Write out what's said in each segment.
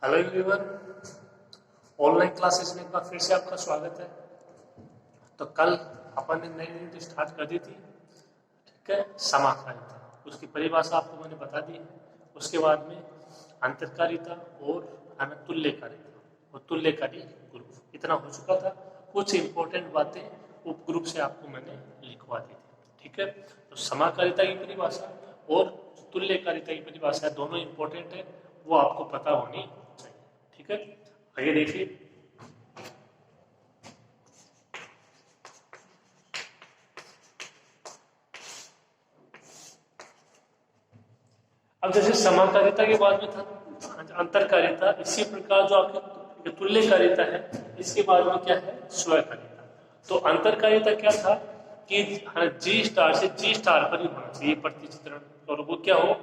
Hello everyone, online classes में एक बार फिर से आपका स्वागत है। तो कल अपन ने नई यूनिट स्टार्ट कर दी थी, ठीक है। समाकारिता, उसकी परिभाषा आपको मैंने बता दी है। उसके बाद में अंतरकारिता और तुल्यकारिता और तुल्यकारी ग्रुप, इतना हो चुका था। कुछ इंपॉर्टेंट बातें उप ग्रुप से आपको मैंने लिखवा दी थी, ठीक है। तो समाकारिता की परिभाषा और तुल्यकारिता की परिभाषा दोनों इंपॉर्टेंट है, वो आपको पता होनी चाहिए, ठीक है। आइए देखिए, अब जैसे समाकारिता के बाद में था अंतरकारिता, इसी प्रकार जो आपकी तुल्यकारिता है, इसके बाद में क्या है, स्वकारिता। तो अंतरकारिता क्या था कि जी स्टार से जी स्टार पर ही होना चाहिए प्रतिचित्रण, और वो क्या हो,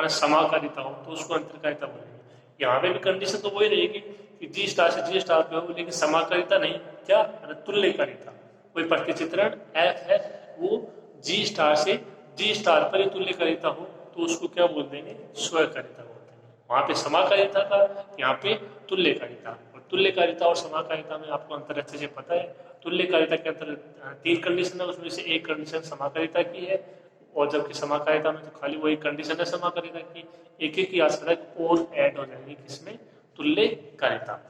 समाकारिता हो, तो उसको अंतरकारिता बोलेंगे। यहाँ पे भी कंडीशन तो वही रहेगी कि जी स्टार से जी स्टार पे हो, लेकिन समाकारिता नहीं, क्या, तुल्यकारिता। कोई प्रतिचित्रण एफ है, वो जी स्टार से जी स्टार पर ही तुल्यकारिता हो, तो उसको क्या बोल देंगे, स्वकारिता बोल देंगे। वहां पे समाकारिता था, यहाँ पे तुल्यकारिता। और तुल्यकारिता और समाकारिता में आपको अंतर अच्छे से पता है। तुल्यकारिता के अंतर तीन कंडीशन है, उसमें से एक कंडीशन समाकारिता की है, और जबकि समाकारिता में तो खाली वही कंडीशन है समाकारिता की, एक एक की आश्रय और ऐड हो जाएंगे किसमें, तुल्यकारिता।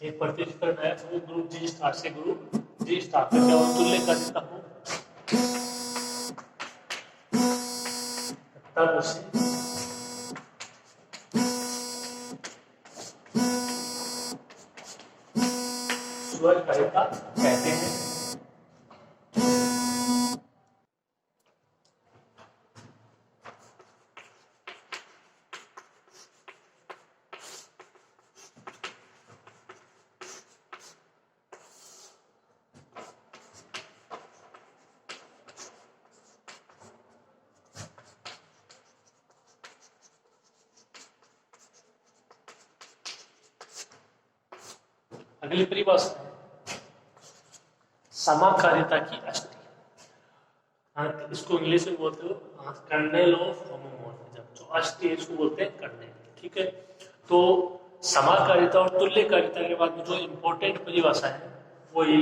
एक प्रतिचित्रण है, वो ग्रुप जी स्टार से ग्रुप जी स्टार पे क्या हो, तुल्यकारिता हो, तब उसे स्वकारिता कहते हैं। अगली परिभाषा है समाकारिता की अष्टी। इसको इंग्लिश में बोलते हो कर्नेल ऑफ होमोमोर्फिज्म, जो अष्टी है इसको बोलते हैं कर्नेल, ठीक है। तो समाकारिता और तुल्यकारिता के बाद में जो इंपॉर्टेंट परिभाषा है वो ये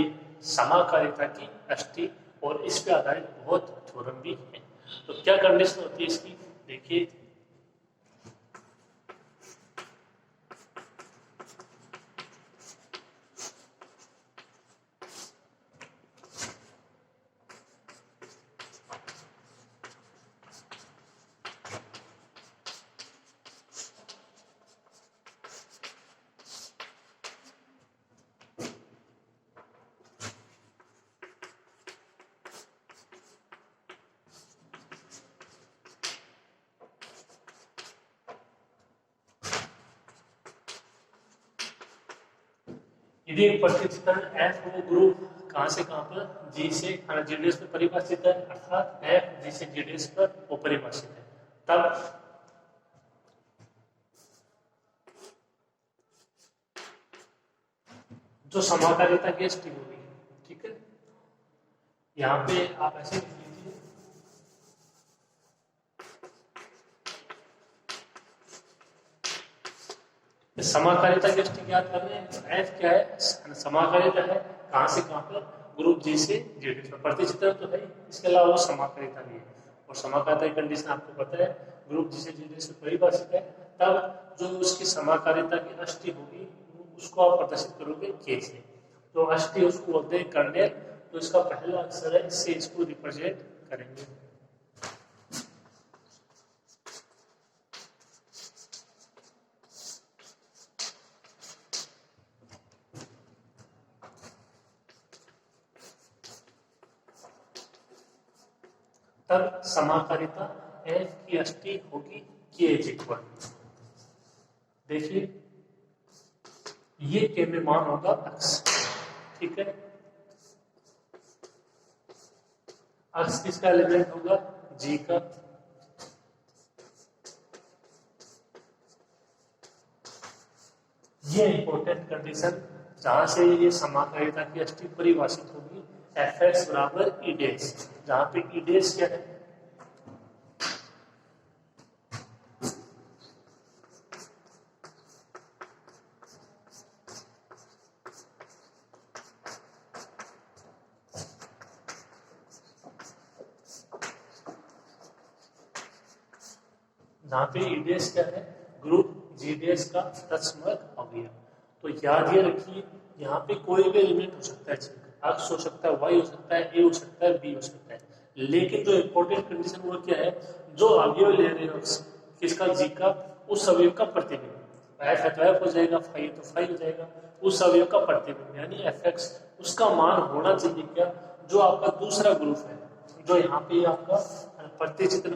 समाकारिता की अष्टी, और इस पे आधारित बहुत थ्योरम भी है। तो क्या कंडीशन होती है इसकी, देखिए। यदि एक प्रतिचित्रण एफ वो ग्रुप कहां से कहां पर, जी से जीडीएस पर परिभाषित है, अर्थात एफ जी से जीडीएस पर वो परिभाषित है, तब जो समाकारिता की अष्टी होगी, ठीक है। यहाँ पे आप ऐसे लिख लीजिए, समाकारिता की अष्टी याद कर रहे हैं, एफ क्या है, समाकारिता है, कहां से कहां पर, ग्रुप जी से जीडीएस पर। प्रतिचित्रण तो है, इसके अलावा वो समाकारिता भी है, और समाकारिता की कंडीशन आपको पता है, ग्रुप जी से जीडीएस पर परिभाषित है। तब जो उसकी समाकारिता की अष्टी होगी, उसको आप प्रदर्शित करोगे के से। तो अष्टी उसको बोलते हैं कर्नेल, तो इसका पहला अक्षर है, इससे इसको रिप्रेजेंट करेंगे। तब समाकारिता एफ की अष्टी होगी के इज इक्वल, देखिए ये के में मान होगा x, ठीक है। x किसका एलिमेंट होगा, g का। ये इंपॉर्टेंट कंडीशन जहां से ये समाकारिता की अष्टी परिभाषित होगी, एफ एक्स बराबर ई डेस, जहां पे ई डेस क्या है, जहां पे ईडेस क्या है, ग्रुप जीडेस का तत्समक अवयव। तो याद ये रखिए यहाँ पे कोई भी एलिमेंट हो सकता है, एक्स हो सकता है, वाई हो सकता है, ए हो सकता है, बी हो सकता है, लेकिन जो इंपॉर्टेंट कंडीशन वो क्या है, जो अवयव ले रहे हो किसका, जी का, उस अवयव का प्रतिबिंब, एफ है तो एफ हो जाएगा, फाई है तो फाई हो जाएगा, उस अवयव का प्रतिबिंब यानी एफ एक्स, उसका मान होना चाहिए क्या, जो आपका दूसरा ग्रुप है, जो यहाँ पे आपका प्रतिचित्रण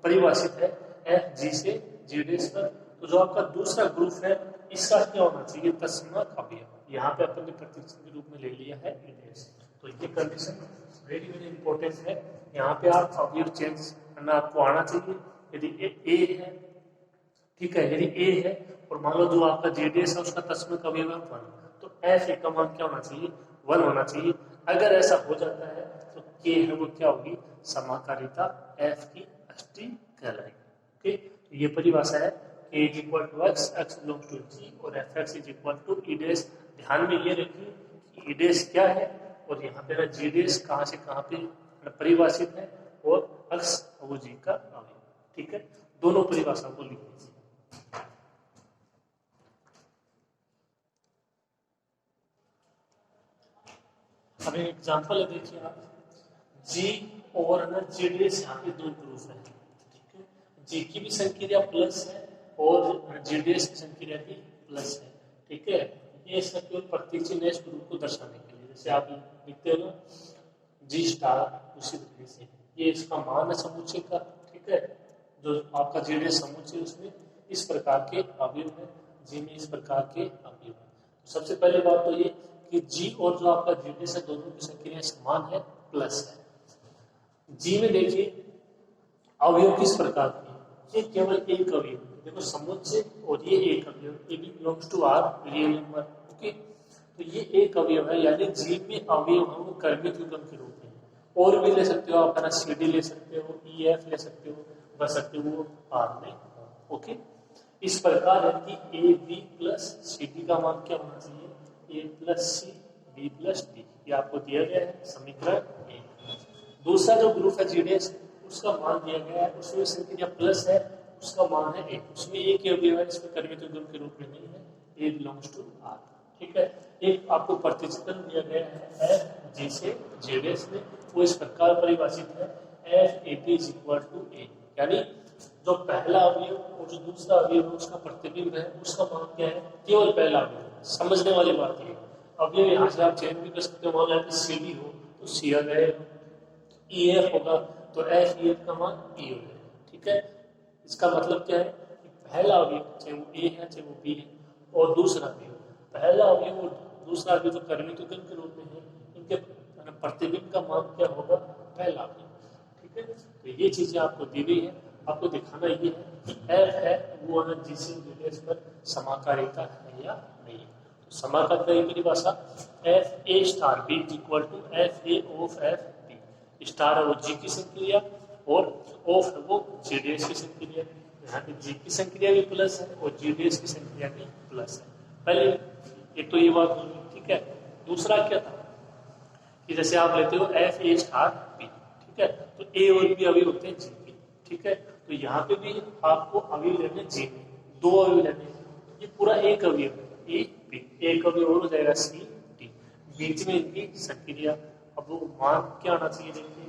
परिभाषित है एफ जी से जी डेस पर, तो जो आपका दूसरा ग्रुप है इसका क्या होना चाहिए, तत्समक अवयव। यहाँ पे अपन ने प्रतिचित्रण के रूप में ले लिया है डेस। तो ये कंडीशन वेरी वेरी इंपॉर्टेंट है, यहाँ पे आप अवयव चेंज करना आपको आना चाहिए। यदि ए है, ठीक है, यदि ए है और मान लो जो आपका जेडीएस है उसका तत्समक अवयव है 1, तो एफ ए का मान क्या होना चाहिए, 1 होना चाहिए। अगर ऐसा हो जाता है तो के है वो क्या होगी, समाकारिता एफ की अष्टी कहलाएगी। ओके, तो ये परिभाषा है K is equal to X, X belongs to G और F X is equal to E डेस। ध्यान में ये रखिए कि ई डेस क्या है और यहाँ पे ना जी डेस कहाँ से कहाँ पे परिभाषित है और एक्स वो जी का अवयव, ठीक है। दोनों परिभाषा को लिख लीजिए। अब एक एग्जांपल है, देखिए आप, जी और ना जी डेस यहाँ पे दो ग्रुप है, ठीक है। जी की भी संक्रिया प्लस है और जी डेस की संक्रिया भी प्लस है, ठीक है। ये इसका केवल प्रतिचिह्न ग्रुप को दर्शाने के लिए, जैसे आप लिखते हो ना जी स्टार, उसी तरीके से ये इसका मान है समुच्चय का, ठीक है। जो आपका जी डेस समुच्चय उसमें इस प्रकार के अवयव है, जी में इस प्रकार के अवयव है। तो सबसे पहले बात तो ये कि जी और जो आपका जी डेस है दोनों की संक्रिया समान है, प्लस है। जी में देखिए अवयव किस प्रकार के, ये केवल एक अवयव, देखो समुच्चय और ये एक अवयव, a B belongs to R real number, okay. तो ये एक अवयव है, यानी जी में अवयव हम कर्मित युग्म के रूप में, और भी ले सकते हो आप, है ना, सी डी ले सकते हो, ई एफ ले सकते हो, बस सकते हो आर में, ओके। इस प्रकार है कि A B plus C D का मान क्या होना चाहिए, A plus C B plus D, ये आपको दिया गया है समीकरण एक। दूसरा जो ग्रुप है जी डेस उसका मान दिया गया है, उसमें संख्या प्लस है, उसका मान है एक, उसमें एक ही अवयव है, इसमें कर्मित युग्म के रूप में नहीं है, ए बिलोंग्स टू आर, ठीक है। एक आपको प्रतिचित्रण दिया गया है एफ जी से जे डेस में, वो इस प्रकार परिभाषित है F A B is equal to A, यानी जो पहला अवयव और जो दूसरा अवयव है उसका प्रतिबिंब है, उसका मान क्या है, केवल पहला अवयव। समझने वाली बात ये, अवयव यहाँ से आप चेंज भी कर सकते हो, मान लो सी डी हो तो सी आ जाएगा, ई एफ होगा तो एफ ई एफ का मान ई हो जाएगा, ठीक है। इसका मतलब क्या है कि पहला अवयव चाहे वो ए है चाहे वो बी है, और दूसरा अवयव, पहला अवयव और दूसरा अवयव जो कर्मित युग्म के रूप में है, इनके प्रतिबिंब का मान क्या होगा, पहला अवयव, ठीक है। तो ये चीजें आपको दी गई है, आपको दिखाना ये है कि एफ है वो जिस पर समाकारिता है या नहीं। तो समाकारिता की परिभाषा F A star B equal to F A of F B, star है वो जी की संक्रिया और ऑफ है वो जी डी एस की संक्रिया, यहाँ पे जी की संक्रिया भी प्लस है और जी डी एस की संक्रिया भी प्लस है। पहले एक तो ये बात होगी, ठीक है। दूसरा क्या था कि जैसे आप लेते हो एफ ए स्टार बी, ठीक है, तो ए और बी अभी होते हैं जी के, ठीक है। तो यहाँ पे भी आपको अवयव लेने जी में, दो अवयव लेने, ये पूरा एक अवयव है ए बी, एक अवयव और हो जाएगा सी डी, बीच में इनकी संक्रिया। अब वो मान क्या आना चाहिए, देखिए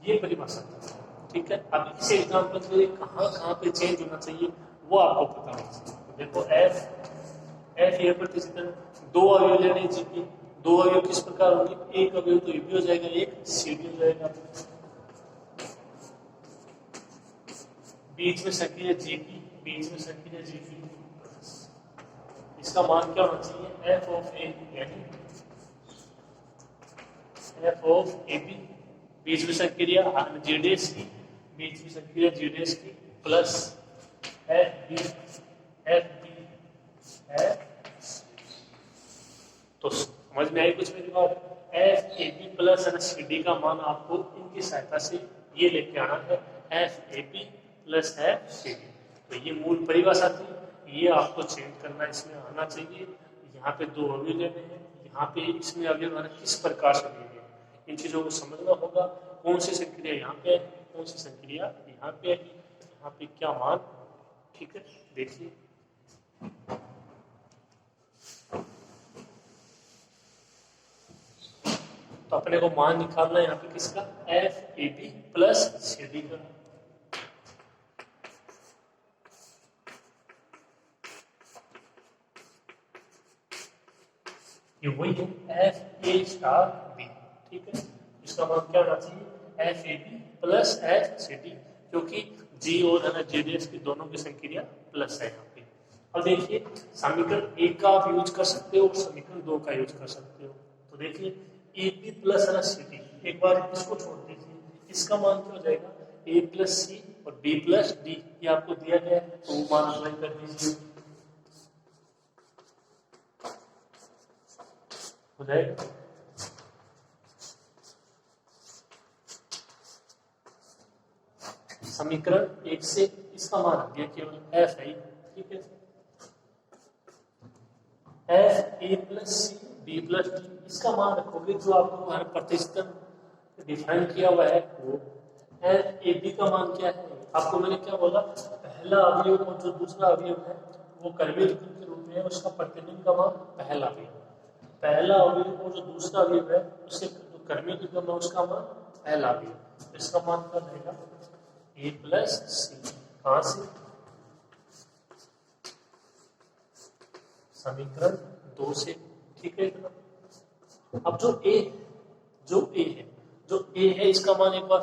ये परिभाषा, ठीक है। अब इस एग्जाम्पल में कहाँ कहाँ पे चेंज होना चाहिए वो आपको पता होना चाहिए। देखो एफ एफ ए प्रतिचित्रण, दो अवयव लेने जी के, दो अवयव किस प्रकार होंगे, एक अवयव तो ए बी हो जाएगा, एक सी डी हो जाएगा, बीच में संक्रिया जी की, बीच में संक्रिया जी की, इसका मान क्या होना चाहिए, एफ ऑफ ए यानी एफ ऑफ ए बी, बीच में संक्रिया जी डैश की, बीच में संक्रिया जी डैश की, प्लस एफ बी तो समझ में आई कुछ मेरी बात। F A B plus C D का मान आपको इनकी सहायता से ये लेके आना है, F A B plus f c d. तो ये मूल परिभाषा थी, ये आपको चेंज करना इसमें आना चाहिए। यहाँ पे दो अवयव लेने हैं, यहाँ पे इसमें अवयव किस प्रकार से लेंगे, इन चीजों को समझना होगा। कौन सी संक्रिया यहाँ पे है, कौन सी संक्रिया यहाँ पे है, यहाँ पे क्या मान, ठीक है देखिए। तो अपने को मान निकालना है यहाँ पे किसका, f A B plus C D का। ये वही है एफ ए स्टार बी, ठीक है। इसका मान क्या होना चाहिए, f A B plus f c d, क्योंकि जी और है ना जी डी एस की दोनों की संक्रिया प्लस है यहाँ पे। अब देखिए समीकरण एक का आप यूज कर सकते हो और समीकरण दो का यूज कर सकते हो। तो देखिए ए बी प्लस है ना सी डी, एक बार इसको छोड़ दीजिए, इसका मान क्या हो जाएगा, ए प्लस सी और बी प्लस डी, ये आपको दिया गया है तो वो मान अप्लाई कर दीजिए, हो जाएगा। समीकरण एक से इसका मान दिया केवल एफ है, ठीक है। F a plus C B plus d, इसका मान रखोगे जो आपको हर प्रतिस्थापन डिफाइन किया हुआ है वो। एफ ए बी का मान क्या है, आपको मैंने क्या बोला, पहला अवयव और जो दूसरा अवयव है वो कर्मीय त्रिकोण के रूप में है, उसका प्रतिबिंब का मान पहला अवयव, पहला अवयव और जो दूसरा अवयव है उसके जो कर्मीय त्रिकोण है उसका मान पहला अवयव, तो इसका मान क्या रहेगा, ए प्लस सी, कहां से, समीकरण दो से, ठीक है। अब जो ए है, जो ए है इसका मान एक बार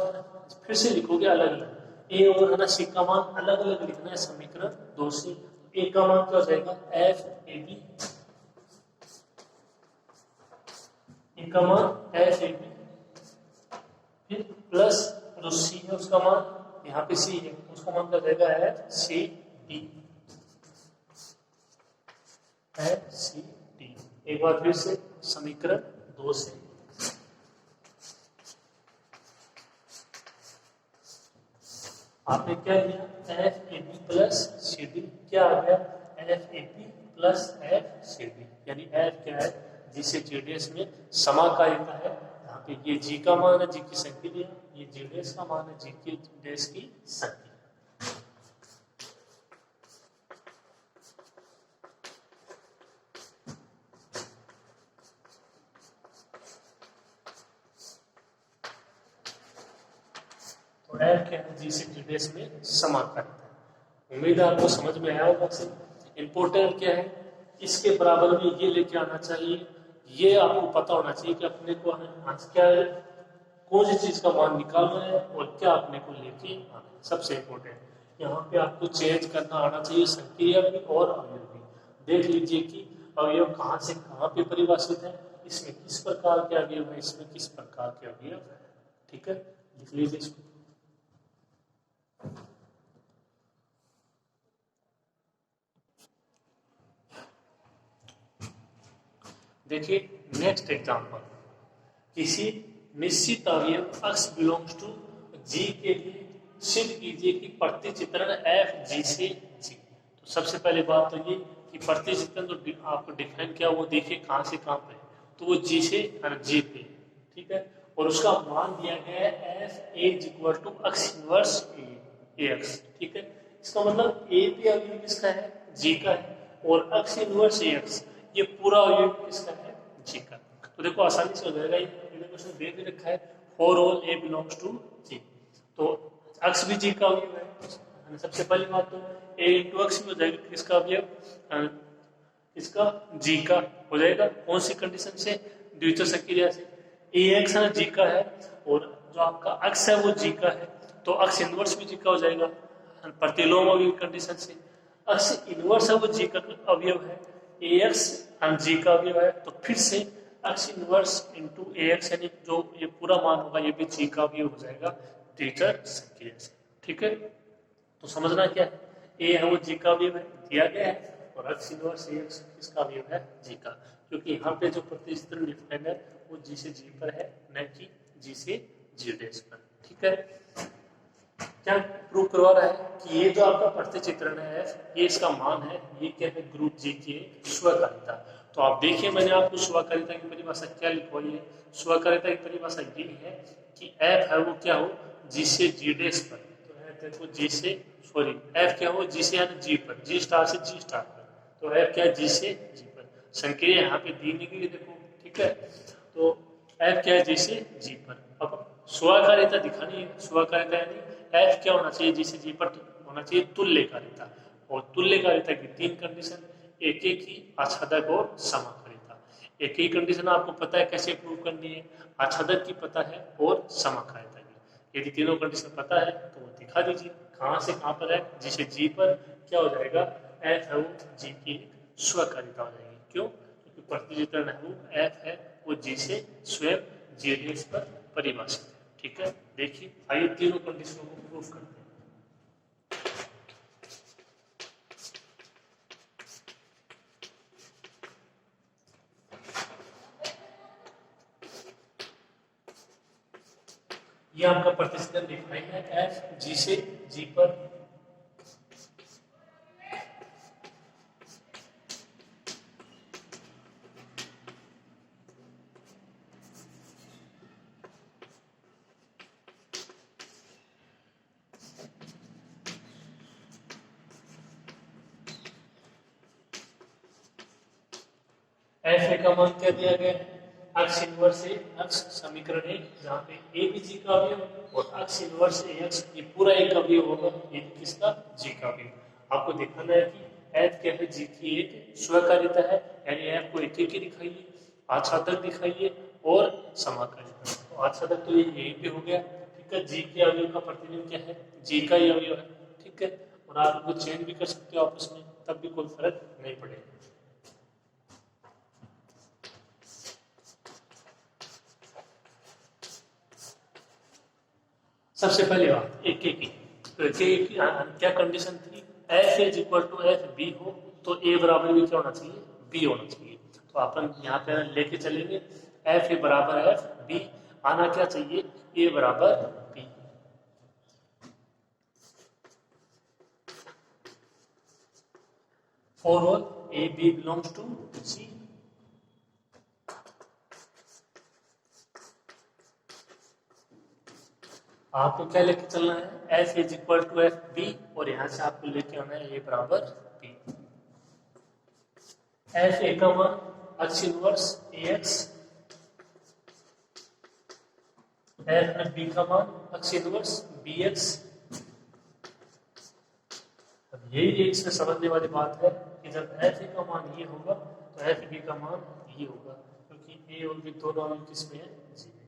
फिर से लिखोगे अलग अलग, ए और है ना सी का मान अलग अलग लिखना है समीकरण दो से। ए का मान क्या हो जाएगा, एफ ए बी, ए का मान एफ ए बी, फिर प्लस जो सी है उसका मान, यहाँ पे सी है उसका मान क्या हो जाएगा, f c d, f c d. एक बार फिर से समीकरण दो से, आपने क्या लिया, f A B plus C d, क्या आ गया, f A B plus f c d, यानी एफ क्या है, जिसे जी डी एस में समाकारिता है, यहाँ पे ये जी का मान है, जी की संक्रिया, ये जी डी एस का मान है, जी की डैश की संक्रिया। तो एफ क्या है, जी से जी डैश में समाकारिता है। उम्मीद है आपको समझ में आया होगा। इंपोर्टेंट क्या है, इसके बराबर में ये लेके आना चाहिए, ये आपको पता होना चाहिए कि अपने को आज क्या है, कौन सी चीज का मान निकालना है और क्या अपने को लेके आना है, सबसे इंपोर्टेंट। यहाँ पे आपको चेंज करना आना चाहिए संक्रिया भी और अवयव भी। देख लीजिए कि अवयव कहाँ से कहाँ पे परिभाषित है, इसमें किस प्रकार के अवयव है, इसमें किस प्रकार के अवयव है, ठीक है, लिख लीजिए इसको। देखिए नेक्स्ट एग्जांपल, किसी निश्चित अवयव x बिलोंग्स टू g के लिए सिद्ध कीजिए कि प्रतिचित्रण एफ जी से जी। तो सबसे पहले बात तो ये कि प्रतिचित्रण तो आपको डिफाइन किया वो देखिए कहाँ से कहाँ पे, तो वो जी से जी पे, ठीक है, और उसका मान दिया गया है F a equal to x inverse a x, ठीक है। इसका मतलब ए पे अवयव किसका है, जी का है, और एक्स इनवर्स ए एक्स ये पूरा अवयव किसका है, जी का। तो देखो आसानी से हो जाएगा, ये क्वेश्चन दे भी रखा है for all A belongs to G, तो एक्स भी जी का अवयव है। सबसे पहली बात तो ए इंटू एक्स भी हो जाएगा किसका अवयव, किसका, जी का हो जाएगा। कौन सी कंडीशन से, द्वितीय संक्रिया से। AX है ना जी का है, और जो आपका अक्ष है वो जी का है, तो अक्ष इनवर्स भी जी का हो जाएगा प्रतिलोम अवयव कंडीशन से। अक्ष इनवर्स है वो जी का अवयव है, AX जी का अवयव है, तो फिर से अक्ष इनवर्स इंटू AX यानी जो ये पूरा मान होगा ये भी जी का अवयव हो जाएगा द्वितीय संक्रिया से। ठीक है, तो समझना क्या है, ए है वो जी का अवयव है दिया गया है, और अक्ष इनवर्स AX किसका अवयव है, जी का, क्योंकि यहाँ पे जो प्रतिचित्रण डिफाइन है वो जी से जी पर है, न कि जी से जी डैश पर। ठीक है, क्या प्रूव करवा रहा है कि ये जो आपका प्रतिचित्रण है ये इसका मान है, ये क्या है, ग्रुप जी की स्वकारिता। तो आप देखिए मैंने आपको स्वकारिता की परिभाषा क्या लिखवाई है। स्वकारिता की परिभाषा ये है कि एफ है वो क्या हो, जी से जी डैश पर, तो एफ देखो जी से, सॉरी एफ क्या हो, जी से यानी जी पर, जी स्टार से जी स्टार पर, तो एफ क्या है, जी से जी पर। संक्रिया यहाँ पे दी नहीं गई देखो। ठीक है, तो एफ क्या है, जी से जी पर। अब स्वकारिता दिखानी है, स्वकारिता यानी एफ क्या होना चाहिए, जी से जी पर होना चाहिए तुल्यकारिता, और तुल्यकारिता की तीन कंडीशन, एक एक ही, आच्छादक और समाकारिता। एक ही कंडीशन आपको पता है कैसे प्रूव करनी है, आच्छादक की पता है और समाकारिता की। यदि तीनों कंडीशन पता है तो वो दिखा दीजिए, कहाँ से कहाँ पर है, जी से जी पर क्या हो जाएगा, एफ है वो जी की स्वकारिता हो जाएगी। क्यों, क्योंकि प्रतिचित्रण है वो एफ है वो जी से स्वयं जी डैश पर परिभाषित है। ठीक है, देखिए आइए तीनों कंडीशनों को प्रूव करते हैं। ये आपका प्रतिचित्रण डिफाइन है, एफ जी से जी पर, एफ ए का मान क्या दिया गया है, अक्ष इनवर्स ए अक्ष समीकरण है, जहाँ पे ए भी जी का अवयव और अक्ष इनवर्स ए अक्ष ये पूरा एक अवयव होगा, ये किसका, जी का अवयव। आपको दिखाना है कि एफ क्या है, जी की एक स्वकारिता है, यानी एफ को एक ही दिखाइए, आच्छादक दिखाइए और समाकारिता। तो आच्छादक तो ये यहीं पे हो गया। ठीक है, जी के अवयव का प्रतिनिधित्व क्या है, जी का ही अवयव है। ठीक है, और आप इनको चेंज भी कर सकते हो आपस में, तब भी कोई फर्क नहीं पड़ेगा। सबसे पहले बात एक एक की, तो एक क्या कंडीशन थी, f is equal to F b हो, तो ए बराबर भी क्या होना चाहिए, बी होना चाहिए। तो अपन यहाँ पे लेके चलेंगे, एफ ए बराबर एफ बी, आना क्या चाहिए, ए बराबर B. For all A B belongs to C, आपको क्या लेके चलना है, F is equal to F B, और यहां से आपको लेके आना है ए बराबर बी। एफ ए का मान अक्ष inverse a x, f B का मान अक्ष इनवर्स बी एक्स। अब यही एक से समझने वाली बात है कि जब एफ ए का मान ये होगा तो एफ बी का मान ये होगा, क्योंकि ए और बी दोनों अवयव किसमें है, जी में।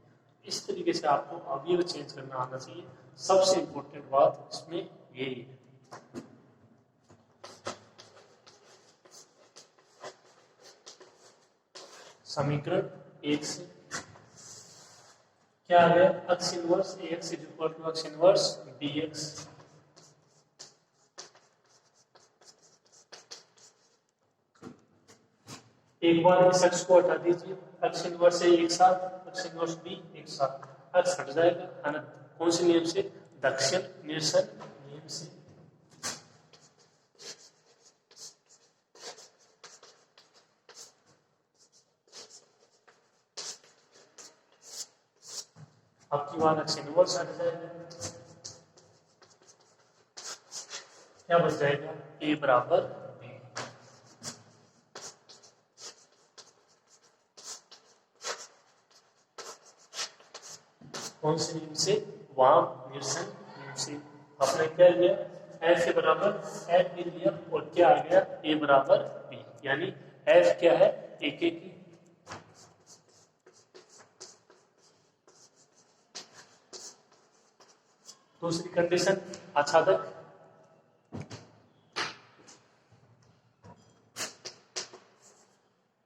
इस तरीके से आपको अवयव चेंज करना आना चाहिए, सबसे इंपॉर्टेंट बात इसमें यही है। समीकरण एक से क्या आ गया, अक्ष inverse a x is equal to अक्ष इनवर्स बी एक्स। एक बार इस अक्ष को हटा दीजिए, अक्ष इनवर्स ए एक साथ, अक्ष इनवर्स बी एक साथ, अक्ष हट जाएगा, है ना, कौन से नियम से, दक्षिण निरसन नियम से। आपकी बात अक्ष इनवर्स हट जाएगा, क्या बच जाएगा, ए बराबर बी। कौन से नियम से, वाम निरसन नियम से। आपने क्या लिया, एफ ए बराबर एफ बी लिया, और क्या आ गया, ए बराबर बी, यानी एफ क्या है, एक एक की। दूसरी कंडीशन आच्छादक,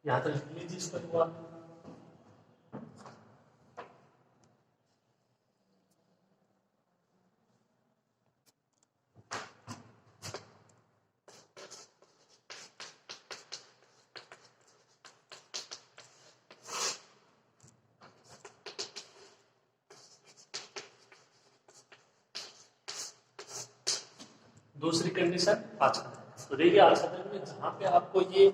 यहां तक लिख लीजिए इसको हुआ। दूसरी कंडीशन आच्छादक। तो देखिए आच्छादक में जहां पे आपको ये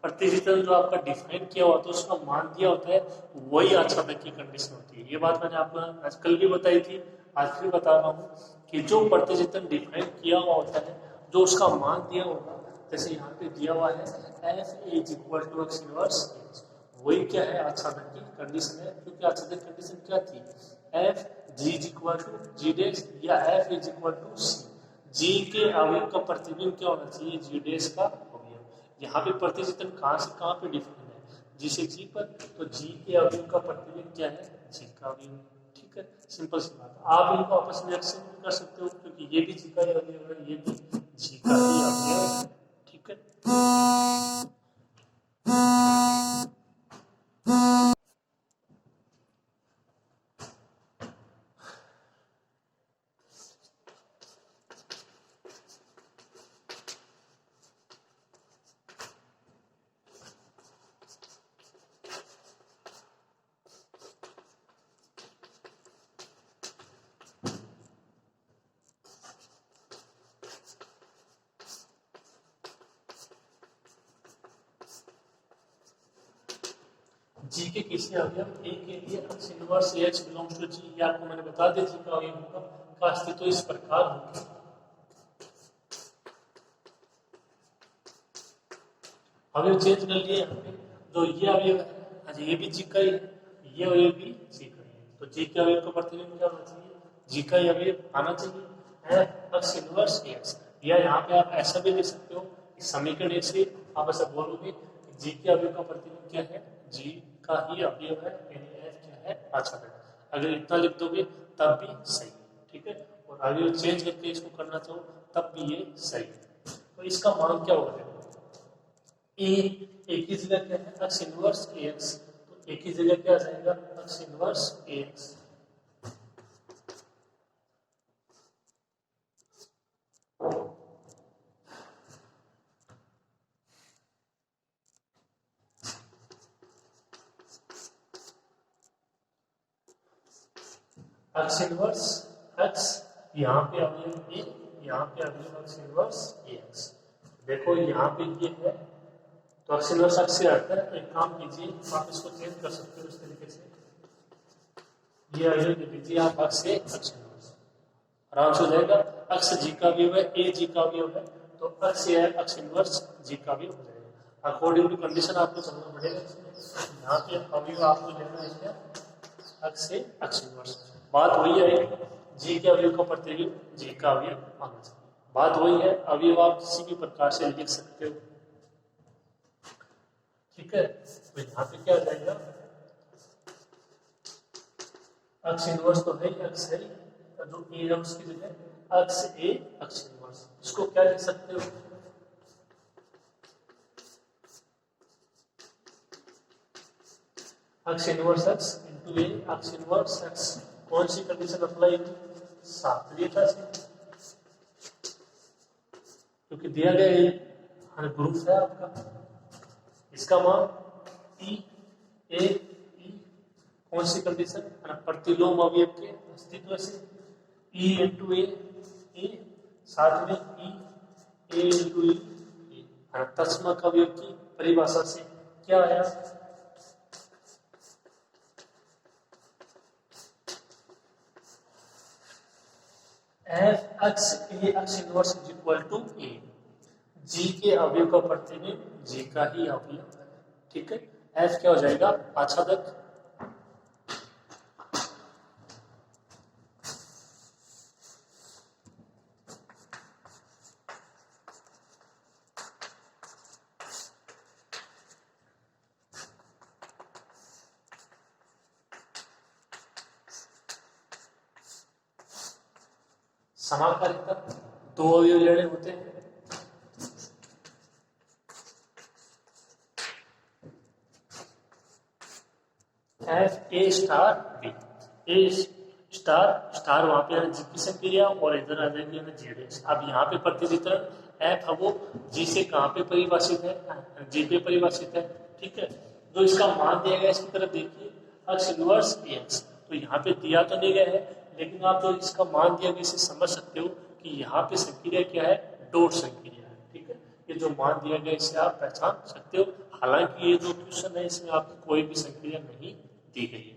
प्रतिवितरण जो आपका डिफाइन किया हुआ था उसका मान दिया होता है, वही आच्छादक की कंडीशन होती है। ये बात मैंने आपको आज कल भी बताई थी, आज फिर बता रहा हूँ कि जो प्रतिवितरण डिफाइन किया हुआ होता है, जो उसका मान दिया होगा, जैसे यहाँ पे दिया हुआ है F is equal to x inverse, वही क्या है आच्छादक की कंडीशन है। क्योंकि आच्छादक कंडीशन क्या थी, f G is equal to G dash या f is equal to c, G के अवयव का प्रतिबिंब क्या होना चाहिए, जी डैश का अवयव। यहाँ पे प्रतिचित्रण कहाँ से कहाँ पे डिफाइन है, जी से जी पर, तो जी के अवयव का प्रतिबिंब क्या है, जी का अवयव। ठीक है, सिंपल सी बात। आप इनको आपस में एक्सचेंज भी कर सकते हो, क्योंकि ये भी जी का ही अवयव है, ये भी जी का ही अवयव है। ठीक है, जी के किसी अवयव ए के लिए X inverse X belongs to G, ये आपको मैंने बता दिया जी का अवयव होगा का अस्तित्व इस प्रकार होगा। अवयव चेंज कर लिए यहाँ पे, जो ये अवयव है, अच्छा ये भी जी का ही है, ये अवयव भी जी का ही है, तो जी के अवयव का प्रतिबिंब क्या होना चाहिए, जी का ही अवयव आना चाहिए, एक्स इनवर्स एक्स। या यहाँ पे आप ऐसा भी लिख सकते हो, इस समीकरण से आप ऐसा बोलोगे कि जी के अवयव का प्रतिबिंब क्या है, जी का ही अवयव है, यानी एफ क्या है आच्छादक। अगर इतना लिख दोगे तब भी सही है। ठीक है, और अवयव चेंज करके इसको करना चाहो तब भी ये सही है। तो इसका मान क्या होगा, ए एक ही जगह क्या है, एक्स इनवर्स ए एक्स, तो एक ही जगह क्या आ जाएगा, x inverse a x. X inverse x, यहाँ पे अवयव ए, यहाँ पे अवयव एक्स इनवर्स ए एक्स। देखो यहाँ पे ये है, तो एक्स इनवर्स एक्स से आता है। एक काम कीजिए, आप इसको चेंज कर सकते हो इस तरीके से, ये अवयव दे दीजिए आप एक्स से एक्स इनवर्स, आराम से हो जाएगा। एक्स जी का अवयव है, ए जी का अवयव है, तो एक्स है एक्स इनवर्स जी का अवयव हो जाएगा। अकॉर्डिंग टू कंडीशन आपको चलना पड़ेगा इसमें। यहाँ पे अवयव आपको लेना है एक्स से एक्स इनवर्स। बात वही है, जी के अवयव का प्रतिबिंब जी का अवयव आना चाहिए। बात वही है, अवयव आप किसी भी प्रकार से लिख सकते हो। ठीक है, तो यहाँ पे क्या आ जाएगा, एक्स इनवर्स तो है एक्स है, जो ए है उसकी जगह एक्स ए एक्स इनवर्स, इसको क्या लिख सकते हो, एक्स इनवर्स एक्स इंटू ए एक्स इनवर्स एक्स। कौन सी कंडीशन अप्लाई की, सात्वियता से, क्योंकि दिया गया ये ग्रुप है आपका, इसका मान ई ए ई, कौन सी कंडीशन, प्रतिलोम अवयव के अस्तित्व से, ई इंटू ए साथ में ई ए इंटू ई, तस्मक अवयव की परिभाषा से क्या आया, F X A X inverse is equal to A, G के अवयव का प्रतिबिंब जी का ही अवयव है। ठीक है, एफ क्या हो जाएगा आच्छादक, समाकारिता दो अवयव लेने होते हैं, f A star b, a star star वहां पे जी की संक्रिया और इधर आ जाएगी जेड एक्स। अब यहाँ पे प्रतिचित्रण एफ है वो जी से कहाँ पे परिभाषित है, जी पे परिभाषित है, ठीक है। जो इसका मान दिया गया इसकी तरफ देखिए, अक्ष इनवर्स एक्स, तो यहाँ पे दिया तो नहीं गया है, लेकिन आप जो इसका मान दिया गया इसे समझ सकते हो कि यहाँ पे संक्रिया क्या है, डॉट संक्रिया है, ठीक है। ये जो मान दिया गया इसे आप पहचान सकते हो। हालांकि ये जो क्वेश्चन है इसमें आपको कोई भी संक्रिया नहीं दी गई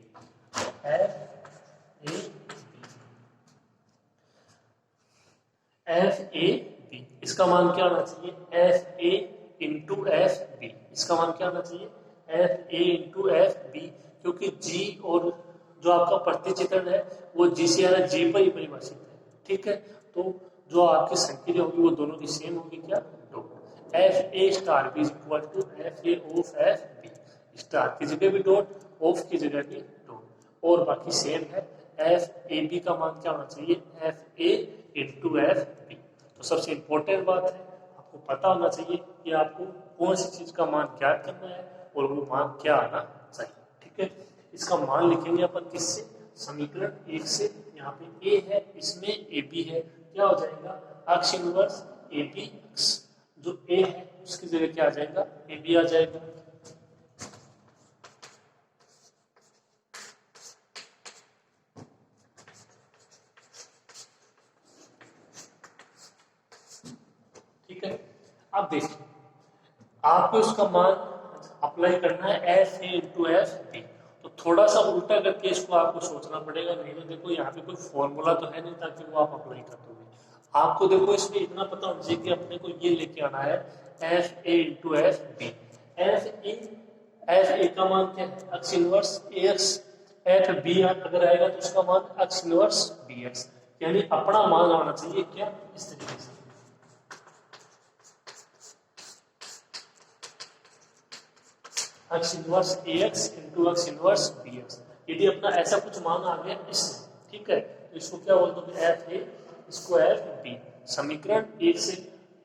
है। एफ ए बी, इसका मान क्या आना चाहिए, f a into f b, इसका मान क्या आना चाहिए, f a into f b, क्योंकि जी और जो आपका प्रतिचित्रण है वो जी से यानी जी पर ही परिभाषित है, ठीक है। तो जो आपकी संक्रिया होगी वो दोनों की सेम होगी, क्या, dot. F A star B equal to F A of F B, star की जगह भी डॉट, ऑफ की जगह भी डॉट, और बाकी सेम है। एफ ए बी का मान क्या होना चाहिए, f a into f b. तो सबसे इंपॉर्टेंट बात है आपको पता होना चाहिए कि आपको कौन सी चीज का मान ज्ञात करना है और वो मान क्या आना चाहिए, ठीक है। इसका मान लिखेंगे अपन किससे, समीकरण एक से। यहाँ पे ए है, इसमें ए बी है, क्या हो जाएगा, अक्ष इनवर्स ए बी एक्स, जो ए है उसकी जगह क्या आ जाएगा, ए बी आ जाएगा। ठीक है। अब देखिए आपको इसका मान अप्लाई करना है F a into f b, तो थोड़ा सा उल्टा करके इसको आपको सोचना पड़ेगा, नहीं तो देखो यहाँ पे कोई फॉर्मूला तो है नहीं ताकि वो आप अप्लाई कर दोगे। आपको देखो इसमें इतना पता होना चाहिए कि अपने को ये लेके आना है F a into f b. F a का मान क्या है, अक्ष inverse a x, f b अगर आएगा तो उसका मान अक्ष इनवर्स बी एक्स, यानी अपना मान आना चाहिए क्या, इस तरीके से। अक्ष इनवर्स ए एक्स इंटू अक्ष इनवर्स बी एक्स, यदि अपना ऐसा कुछ मान आ गया इसमें, ठीक है, तो इसको क्या बोलते हैं, एफ ए, इसको एफ बी, समीकरण एक से,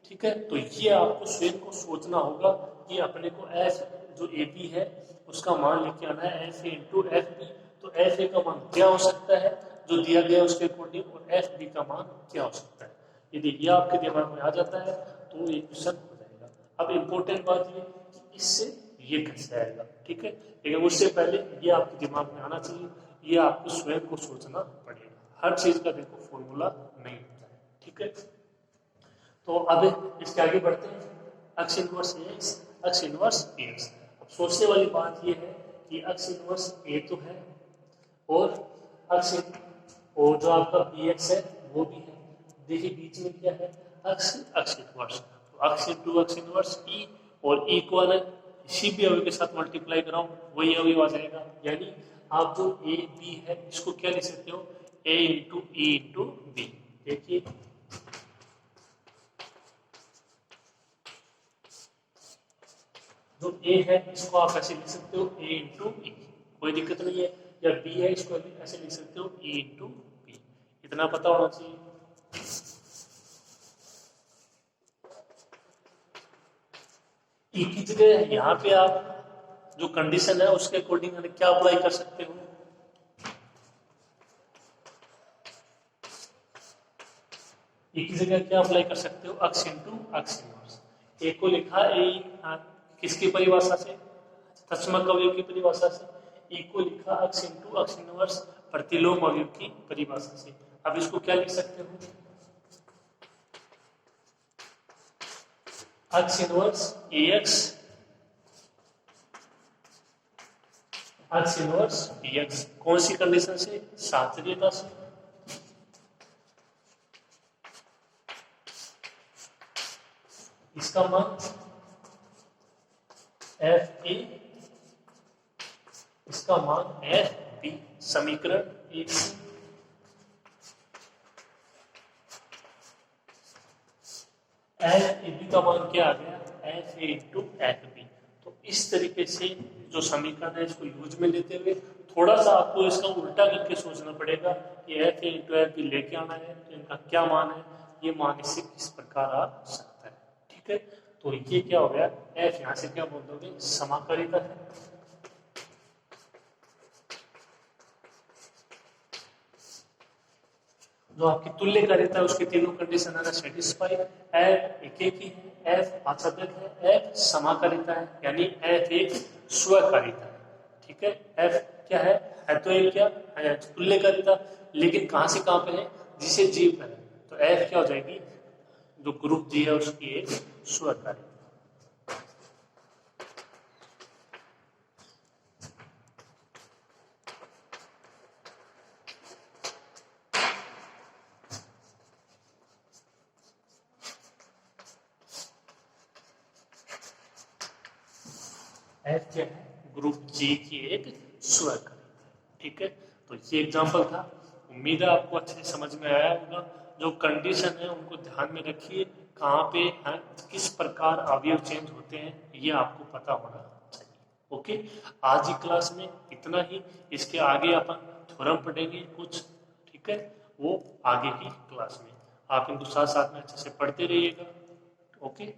ठीक है। तो ये आपको स्वयं को सोचना होगा कि अपने को एफ जो ए बी है उसका मान लेके आना है F a into f b. तो एफ ए का मान क्या हो सकता है जो दिया गया उसके अकॉर्डिंग, और एफ बी का मान क्या हो सकता है। यदि ये आपके दिमाग में आ जाता है तो ये क्वेश्चन हो जाएगा। अब इम्पोर्टेंट बात ये कि इससे ये कैसे आएगा, ठीक है, लेकिन उससे पहले ये आपके दिमाग में आना चाहिए, ये आपको स्वयं को सोचना पड़ेगा। हर चीज का देखो फॉर्मूला नहीं होता है, ठीक है। तो अब इसके आगे बढ़ते हैं, अक्ष इनवर्स ए एक्स, अक्ष इनवर्स बी एक्स। अब सोचने वाली बात ये है कि अक्ष इनवर्स ए तो है और अक्ष और जो आपका बी एक्स है वो भी है। देखिए बीच में क्या है, अक्ष अक्ष इनवर्स, तो अक्ष इंटू अक्ष इनवर्स ई, और ई को अगर इसी भी अवयव के साथ मल्टीप्लाई कराओ वही अवयव आ जाएगा। यानी आप जो ए बी है इसको क्या लिख सकते हो, ए इंटू ई इंटू बी। देखिए जो ए है इसको आप ऐसे लिख सकते हो ए इंटू ई, कोई दिक्कत नहीं है, या बी है इसको ऐसे लिख सकते हो ई इंटू बी, इतना पता होना चाहिए। ई की जगह यहाँ पे आप जो कंडीशन है उसके अकॉर्डिंग क्या अप्लाई कर सकते हो, ई की जगह क्या अप्लाई कर सकते हो, अक्ष इंटू अक्ष इनवर्स। ए को लिखा ए किसकी परिभाषा से, तत्समक अवयव की परिभाषा से, ई को लिखा अक्ष इंटू अक्ष इनवर्स प्रतिलोम अवयव की परिभाषा से। अब इसको क्या लिख सकते हो, अक्ष इनवर्स ए एक्स, अक्ष इनवर्स बी एक्स, कौन सी कंडीशन से, सातत्यता से। इसका मान एफ ए, इसका मान एफ बी, समीकरण एक से। एफ ए बी का मान क्या आ गया, f a into f b. तो इस तरीके से जो समीकरण है इसको यूज में लेते हुए थोड़ा सा आपको इसका उल्टा करके सोचना पड़ेगा कि f a into f b लेके आना है, तो इनका क्या मान है, ये मान इससे किस प्रकार आ सकता है। ठीक है, तो ये क्या हो गया, एफ यहां से क्या बोल दोगे, समाकारिता है। जो आपकी तुल्यकारिता है उसकी तीनों कंडीशन अगर सेटिस्फाई, एफ एक एक ही है, एफ आच्छादक है, एफ समाकारिता है, यानी एफ एक स्वकारिता है। ठीक है, एफ क्या है तो एक क्या है, तुल्यकारिता, लेकिन कहां से कहां पे है, जिसे जी पे है, तो एफ क्या हो जाएगी, जो ग्रुप जी है उसकी एक स्वकारिता। एफ क्या है, ग्रुप जी की एक स्वकारिता। ठीक है, तो ये एग्जांपल था, उम्मीद है आपको अच्छे से समझ में आया होगा। जो कंडीशन है उनको ध्यान में रखिए, कहाँ पे है, किस प्रकार अवयव चेंज होते हैं, ये आपको पता होना चाहिए। ओके, आज की क्लास में इतना ही, इसके आगे अपन थ्योरम पढ़ेंगे कुछ। ठीक है, वो आगे की क्लास में, आप इनको साथ साथ में अच्छे से पढ़ते रहिएगा। ओके।